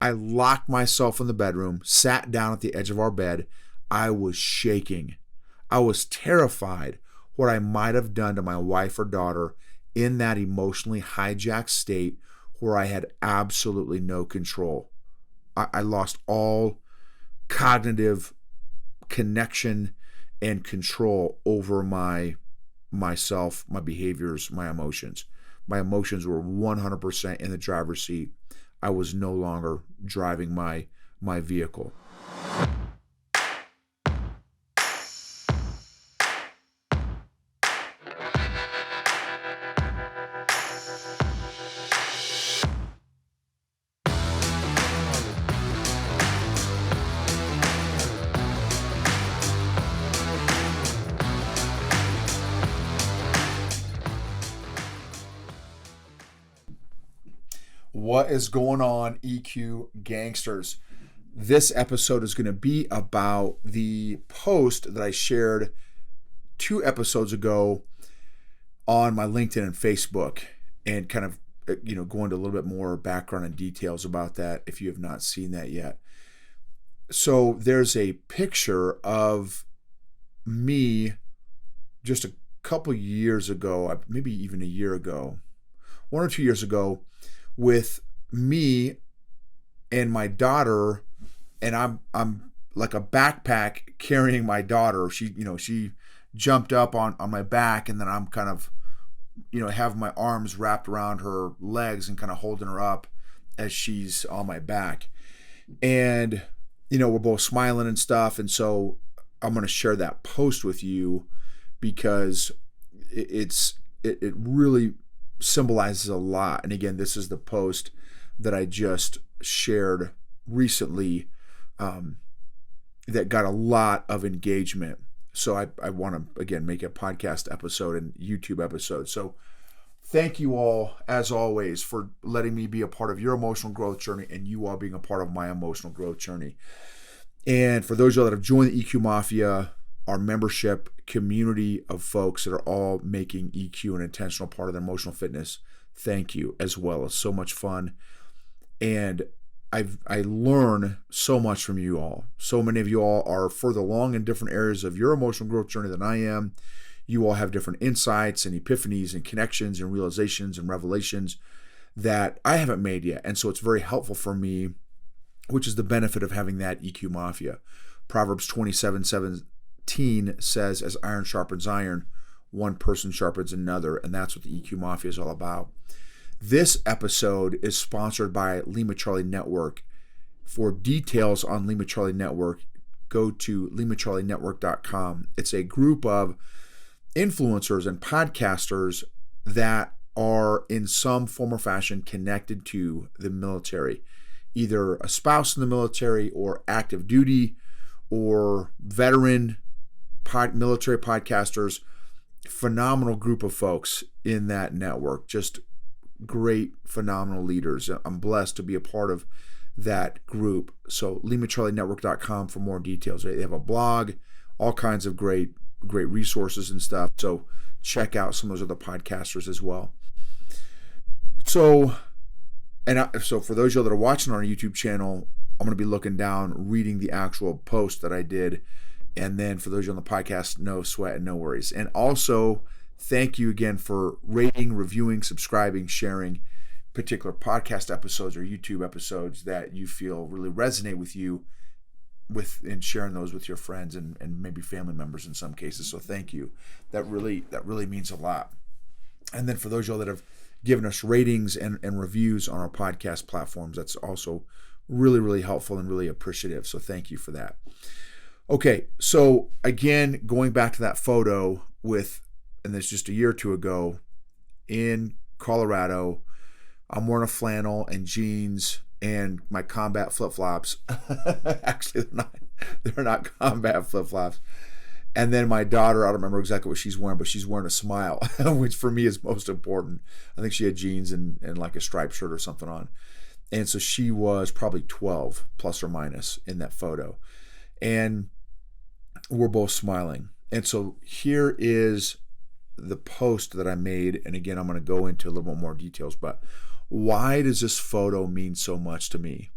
I locked myself in the bedroom, sat down at the edge of our bed. I was shaking. I was terrified what I might have done to my wife or daughter in that emotionally hijacked state where I had absolutely no control. I lost all cognitive connection and control over myself, my behaviors, my emotions. My emotions were 100% in the driver's seat. I was no longer driving my vehicle. What is going on, EQ gangsters? This episode is going to be about the post that I shared 2 episodes ago on my LinkedIn and Facebook, and kind of go into a little bit more background and details about that if you have not seen that yet. So there's a picture of me just a couple years ago, maybe even a year ago, 1 or 2 years ago, with me and my daughter, and I'm like a backpack carrying my daughter. She jumped up on my back, and then I'm kind of have my arms wrapped around her legs and kind of holding her up as she's on my back. And we're both smiling and stuff, and so I'm going to share that post with you because it really symbolizes a lot. And again, this is the post that I just shared recently that got a lot of engagement. So I want to, again, make a podcast episode and YouTube episode. So thank you all, as always, for letting me be a part of your emotional growth journey and you all being a part of my emotional growth journey. And for those of you that have joined the EQ Mafia, our membership community of folks that are all making EQ an intentional part of their emotional fitness, thank you as well. It's so much fun. And I learn so much from you all. So many of you all are further along in different areas of your emotional growth journey than I am. You all have different insights and epiphanies and connections and realizations and revelations that I haven't made yet. And so it's very helpful for me, which is the benefit of having that EQ Mafia. Proverbs 27:17 says, as iron sharpens iron, one person sharpens another. And that's what the EQ Mafia is all about. This episode is sponsored by Lima Charlie Network. For details on Lima Charlie Network, go to limacharlienetwork.com. It's a group of influencers and podcasters that are in some form or fashion connected to the military, either a spouse in the military or active duty or veteran military podcasters. Phenomenal group of folks in that network. Just great, phenomenal leaders. I'm blessed to be a part of that group. So limacharlienetwork.com for more details. They have a blog, all kinds of great resources and stuff. So check out some of those other podcasters as well. So for those of you that are watching on our YouTube channel, I'm going to be looking down, reading the actual post that I did. And then for those of you on the podcast, no sweat and no worries. And also, thank you again for rating, reviewing, subscribing, sharing particular podcast episodes or YouTube episodes that you feel really resonate with you, and sharing those with your friends and maybe family members in some cases. So thank you. That really means a lot. And then for those of you that have given us ratings and reviews on our podcast platforms, that's also really, really helpful and really appreciative. So thank you for that. Okay, so again, going back to that photo and this just a year or two ago in Colorado, I'm wearing a flannel and jeans and my combat flip-flops. Actually, they're not combat flip-flops. And then my daughter, I don't remember exactly what she's wearing, but she's wearing a smile, which for me is most important. I think she had jeans and like a striped shirt or something on. And so she was probably 12 plus or minus in that photo. And we're both smiling. And so here is the post that I made. And again, I'm going to go into a little bit more details, but why does this photo mean so much to me?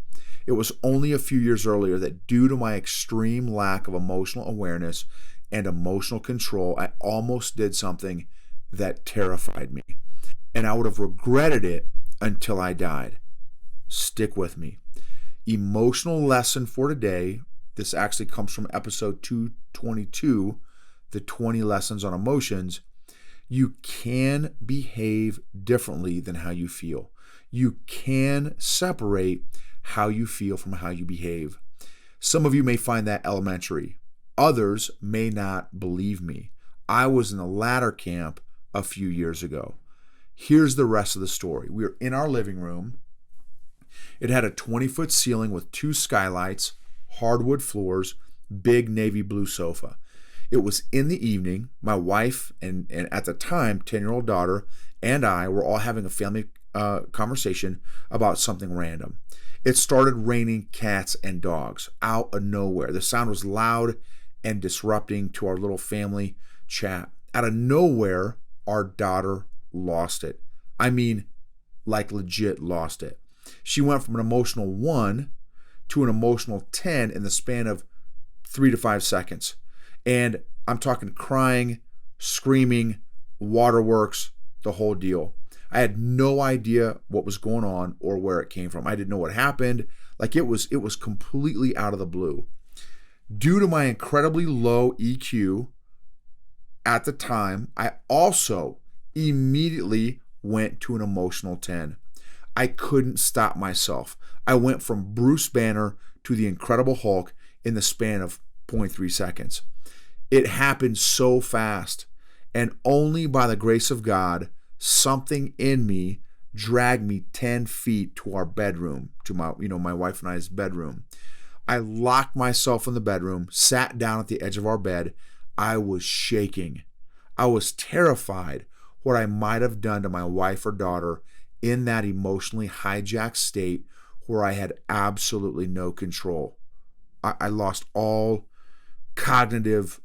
It was only a few years earlier that, due to my extreme lack of emotional awareness and emotional control, I almost did something that terrified me. And I would have regretted it until I died. Stick with me. Emotional lesson for today. This actually comes from episode 222, the 20 lessons on emotions. You can behave differently than how you feel. You can separate how you feel from how you behave. Some of you may find that elementary. Others may not believe me. I was in the latter camp a few years ago. Here's the rest of the story. We were in our living room. It had a 20-foot ceiling with 2 skylights, hardwood floors, big navy blue sofa. It was in the evening. My wife and at the time 10-year-old daughter and I were all having a family conversation about something random. It started raining cats and dogs out of nowhere. The sound was loud and disrupting to our little family chat. Out of nowhere, our daughter lost it. I mean, like legit lost it. She went from an emotional 1 to an emotional 10 in the span of 3 to 5 seconds. And I'm talking crying, screaming, waterworks, the whole deal. I had no idea what was going on or where it came from. I didn't know what happened. Like it was completely out of the blue. Due to my incredibly low EQ at the time, I also immediately went to an emotional 10. I couldn't stop myself. I went from Bruce Banner to the Incredible Hulk in the span of 0.3 seconds. It happened so fast, and only by the grace of God, something in me dragged me 10 feet to our bedroom, to my wife and I's bedroom. I locked myself in the bedroom, sat down at the edge of our bed. I was shaking. I was terrified what I might have done to my wife or daughter in that emotionally hijacked state where I had absolutely no control. I lost all cognitive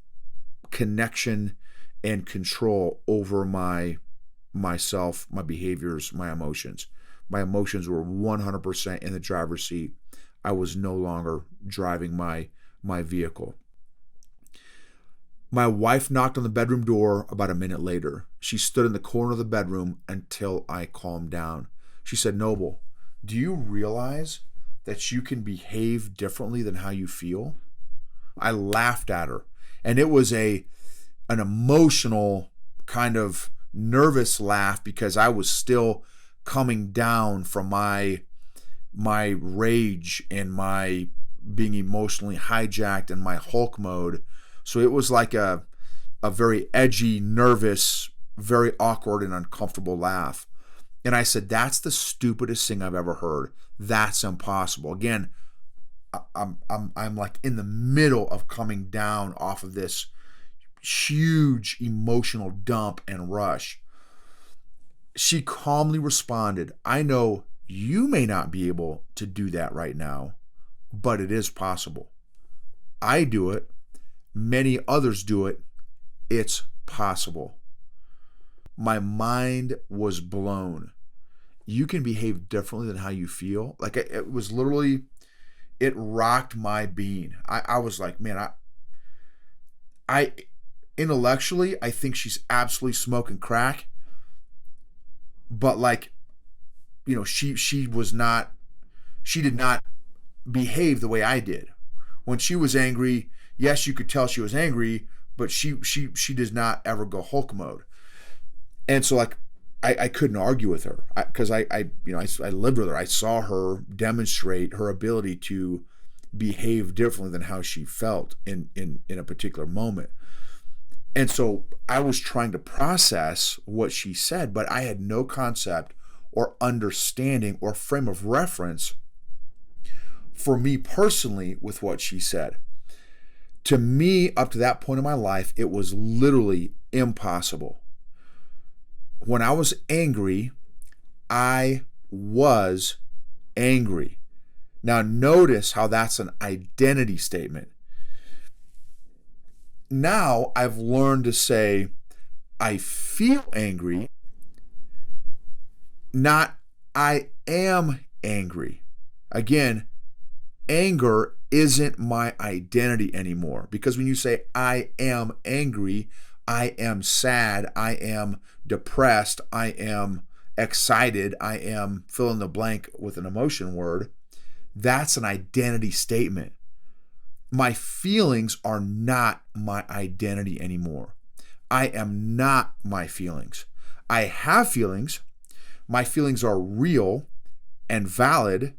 connection and control over myself, my behaviors, my emotions. My emotions were 100% in the driver's seat. I was no longer driving my vehicle. My wife knocked on the bedroom door about a minute later. She stood in the corner of the bedroom until I calmed down. She said, "Noble, do you realize that you can behave differently than how you feel?" I laughed at her, and it was an emotional kind of nervous laugh because I was still coming down from my rage and my being emotionally hijacked in my Hulk mode. So it was like a very edgy, nervous, very awkward and uncomfortable laugh. And I said, "That's the stupidest thing I've ever heard. That's impossible." Again, I'm like in the middle of coming down off of this huge emotional dump and rush. She calmly responded, "I know you may not be able to do that right now, but it is possible. I do it. Many others do it. It's possible." My mind was blown. You can behave differently than how you feel. Like it was literally, it rocked my being. I was like, man, I intellectually, I think she's absolutely smoking crack. But like, she did not behave the way I did. When she was angry, yes, you could tell she was angry, but she does not ever go Hulk mode. And so like, I couldn't argue with her because I lived with her. I saw her demonstrate her ability to behave differently than how she felt in a particular moment. And so I was trying to process what she said, but I had no concept or understanding or frame of reference for me personally with what she said. To me, up to that point in my life, it was literally impossible. When I was angry, I was angry. Now notice how that's an identity statement. Now I've learned to say, I feel angry, not I am angry. Again, anger isn't my identity anymore. Because when you say, I am angry, I am sad, I am depressed, I am excited, I am fill in the blank with an emotion word, that's an identity statement. My feelings are not my identity anymore. I am not my feelings. I have feelings. My feelings are real and valid.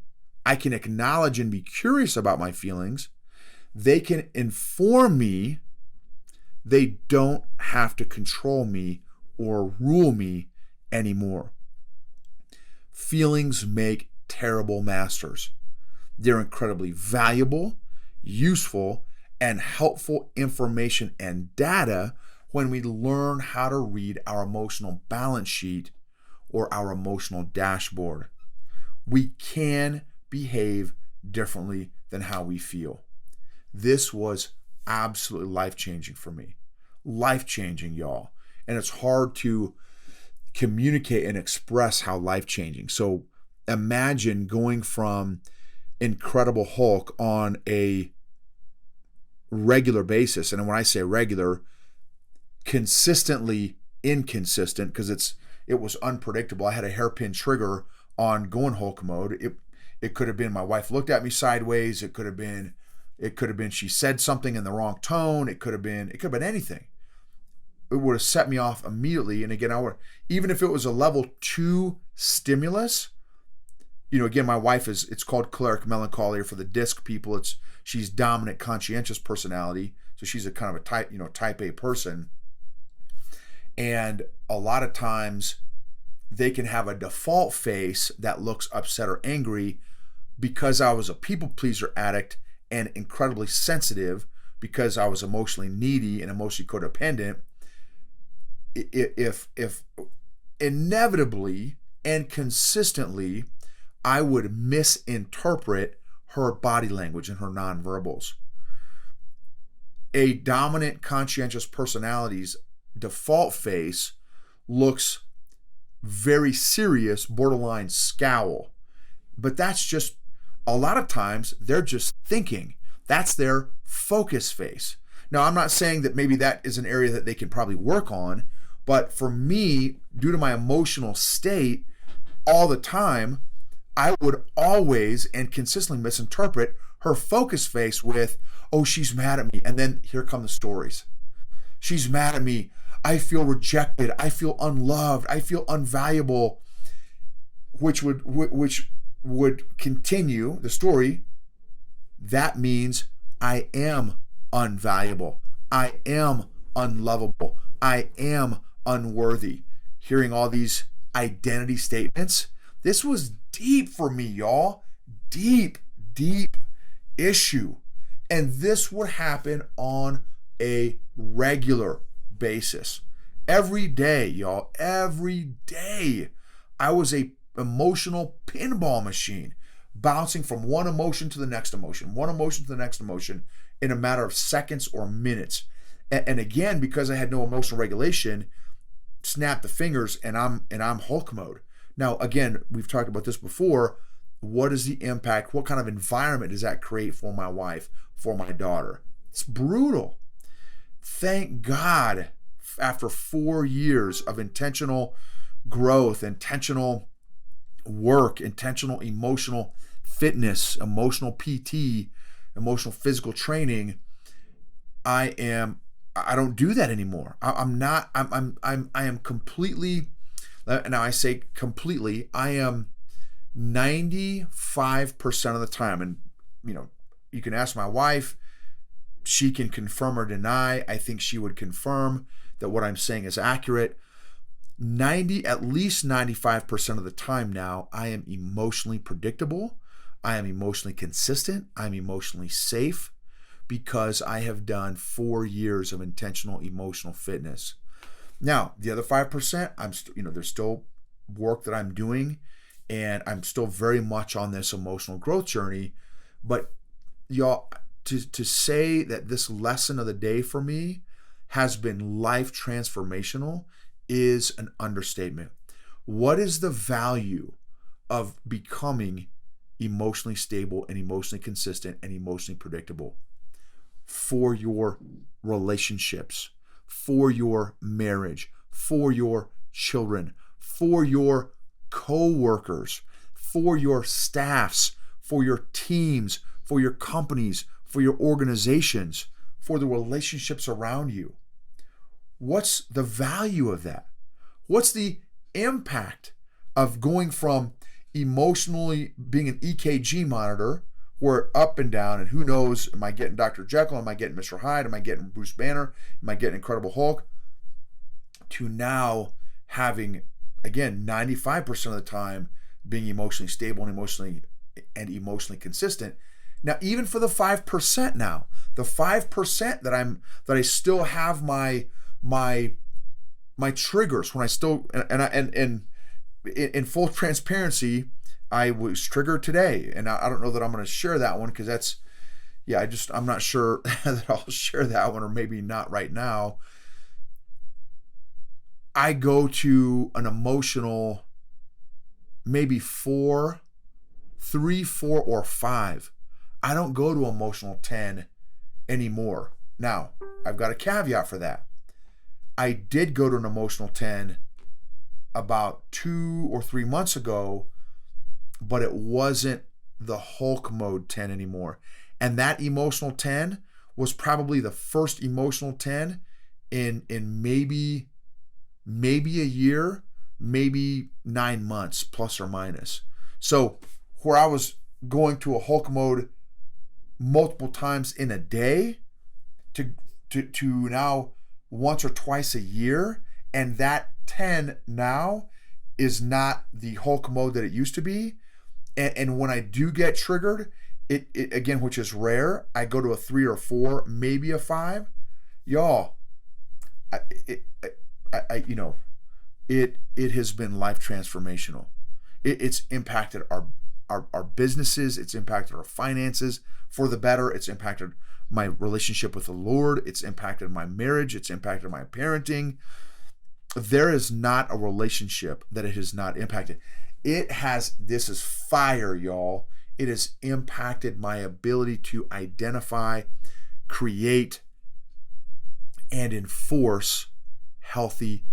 I can acknowledge and be curious about my feelings. They can inform me. They don't have to control me or rule me anymore. Feelings make terrible masters. They're incredibly valuable, useful, and helpful information and data when we learn how to read our emotional balance sheet or our emotional dashboard. We can behave differently than how we feel. This was absolutely life-changing for me. Life-changing, y'all. And it's hard to communicate and express how life-changing. So imagine going from Incredible Hulk on a regular basis, and when I say regular, consistently inconsistent, because it was unpredictable. I had a hairpin trigger on going Hulk mode. It could have been my wife looked at me sideways. It could have been she said something in the wrong tone. It could have been anything. It would have set me off immediately. And again, even if it was a level 2 stimulus, again, my wife it's called choleric melancholy, or for the DISC people, she's dominant conscientious personality. So she's a kind of a type A person. And a lot of times they can have a default face that looks upset or angry because I was a people pleaser addict and incredibly sensitive, because I was emotionally needy and emotionally codependent. If inevitably and consistently I would misinterpret her body language and her nonverbals. A dominant conscientious personality's default face looks very serious, borderline scowl. But that's just, a lot of times, they're just thinking. That's their focus face. Now, I'm not saying that maybe that is an area that they can probably work on, but for me, due to my emotional state, all the time, I would always and consistently misinterpret her focus face with, oh, she's mad at me. And then here come the stories. She's mad at me. I feel rejected. I feel unloved. I feel unvaluable, which would continue the story. That means I am unvaluable. I am unlovable. I am unworthy. Hearing all these identity statements, this was deep for me, y'all. Deep issue. And this would happen on a regular basis. Every day, y'all. Every day. I was a emotional pinball machine, bouncing from one emotion to the next emotion, one emotion to the next emotion in a matter of seconds or minutes. And again, because I had no emotional regulation, snap the fingers and I'm Hulk mode. Now, again, we've talked about this before. What is the impact? What kind of environment does that create for my wife, for my daughter? It's brutal. Thank God, after 4 years of intentional growth, intentional work, intentional emotional fitness, emotional PT, emotional physical training, I don't do that anymore. I am completely, now I say completely, I am 95% of the time, and you can ask my wife, she can confirm or deny. I think she would confirm that what I'm saying is accurate. At least 95% of the time now, I am emotionally predictable. I am emotionally consistent. I'm emotionally safe, because I have done 4 years of intentional emotional fitness. Now, the other 5%, there's still work that I'm doing, and I'm still very much on this emotional growth journey. But y'all, to say that this lesson of the day for me has been life transformational is an understatement. What is the value of becoming emotionally stable and emotionally consistent and emotionally predictable for your relationships, for your marriage, for your children, for your co-workers, for your staffs, for your teams, for your companies, for your organizations, for the relationships around you. What's the value of that? What's the impact of going from emotionally being an EKG monitor, where up and down, and who knows, am I getting Dr. Jekyll? Am I getting Mr. Hyde? Am I getting Bruce Banner? Am I getting Incredible Hulk? To now having, again, 95% of the time being emotionally stable and emotionally consistent. Now, even for the 5% now, the 5% that I still have my triggers when I still, and in full transparency, I was triggered today, and I don't know that I'm going to share that one, because I'm not sure that I'll share that one, or maybe not right now. I go to an emotional maybe 3, 4, or 5. I don't go to emotional 10 anymore. Now, I've got a caveat for that. I did go to an emotional 10 about 2 or 3 months ago, but it wasn't the Hulk mode 10 anymore. And that emotional 10 was probably the first emotional 10 in maybe a year, maybe 9 months, plus or minus. So where I was going to a Hulk mode multiple times in a day to now once or twice a year, and that 10 now is not the Hulk mode that it used to be. And when I do get triggered, it again, which is rare, I go to a 3 or 4, maybe a 5. Y'all, it has been life transformational. It's impacted our businesses. It's impacted our finances for the better. It's impacted my relationship with the Lord. It's impacted my marriage. It's impacted my parenting. There is not a relationship that it has not impacted. It has, this is fire, y'all. It has impacted my ability to identify, create, and enforce healthy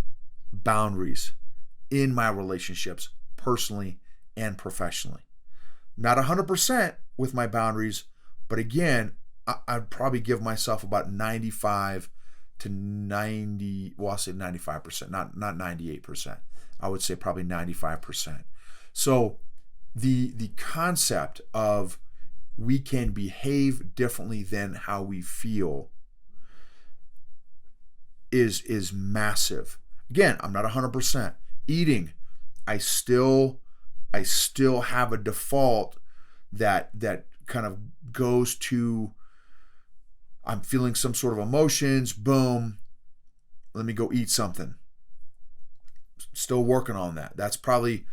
boundaries in my relationships, personally and professionally. Not 100% with my boundaries, but again, I'd probably give myself about 95 to 90, well, I'll say 95%, not 98%. I would say probably 95%. So the concept of we can behave differently than how we feel is massive. Again, I'm not 100%. Eating, I still have a default that kind of goes to, I'm feeling some sort of emotions, boom, let me go eat something. Still working on that. That's probably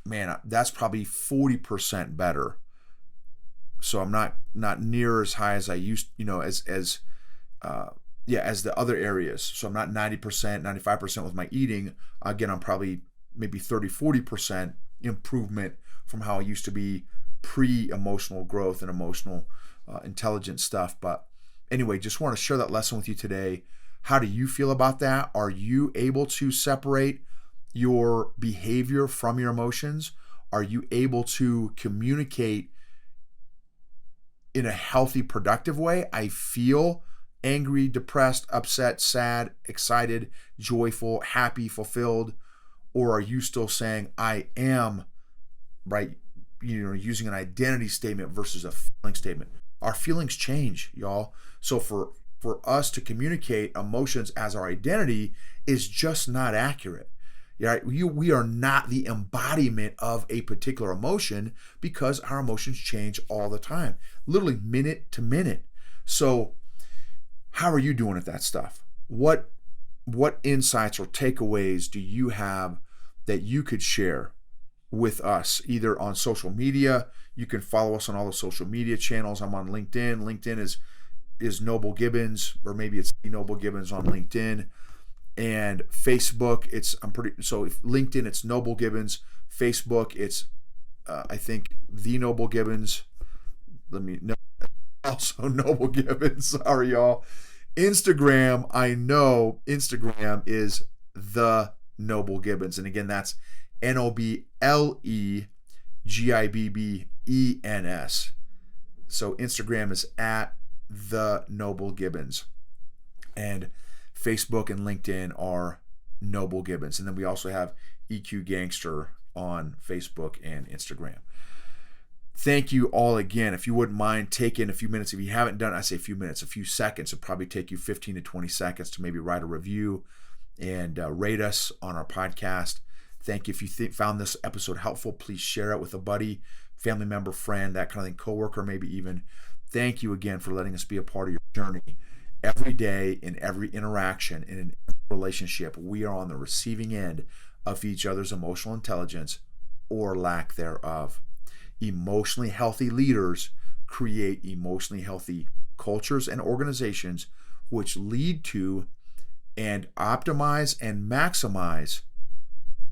40% better. So I'm not near as high as I used, as the other areas. So I'm not 90%, 95% with my eating. Again, I'm probably maybe 30, 40% improvement from how I used to be pre-emotional growth and emotional intelligence stuff. But anyway, just want to share that lesson with you today. How do you feel about that? Are you able to separate your behavior from your emotions? Are you able to communicate in a healthy, productive way? I feel angry, depressed, upset, sad, excited, joyful, happy, fulfilled. Or are you still saying I am, right? Using an identity statement versus a feeling statement. Our feelings change, y'all. So for us to communicate emotions as our identity is just not accurate. Right? We are not the embodiment of a particular emotion, because our emotions change all the time, literally minute to minute. So how are you doing at that stuff? What insights or takeaways do you have that you could share with us, either on social media? You can follow us on all the social media channels. I'm on LinkedIn. LinkedIn is Noble Gibbons, or maybe it's Noble Gibbons on LinkedIn. And Facebook, if LinkedIn, it's Noble Gibbons. Facebook, it's I think the Noble Gibbons. Also Noble Gibbons. Sorry, y'all. Instagram, I know Instagram is the Noble Gibbons. And again, that's NobleGibbens. So Instagram is at the Noble Gibbons. And Facebook and LinkedIn are Noble Gibbons. And then we also have EQ Gangster on Facebook and Instagram. Thank you all again. If you wouldn't mind taking a few minutes, if you haven't done it, I say a few minutes, a few seconds, it'll probably take you 15 to 20 seconds to maybe write a review and rate us on our podcast. Thank you. If you found this episode helpful, please share it with a buddy, family member, friend, that kind of thing, coworker, maybe even. Thank you again for letting us be a part of your journey. Every day, in every interaction, in an relationship, we are on the receiving end of each other's emotional intelligence or lack thereof. Emotionally healthy leaders create emotionally healthy cultures and organizations, which lead to and optimize and maximize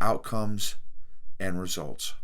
outcomes and results.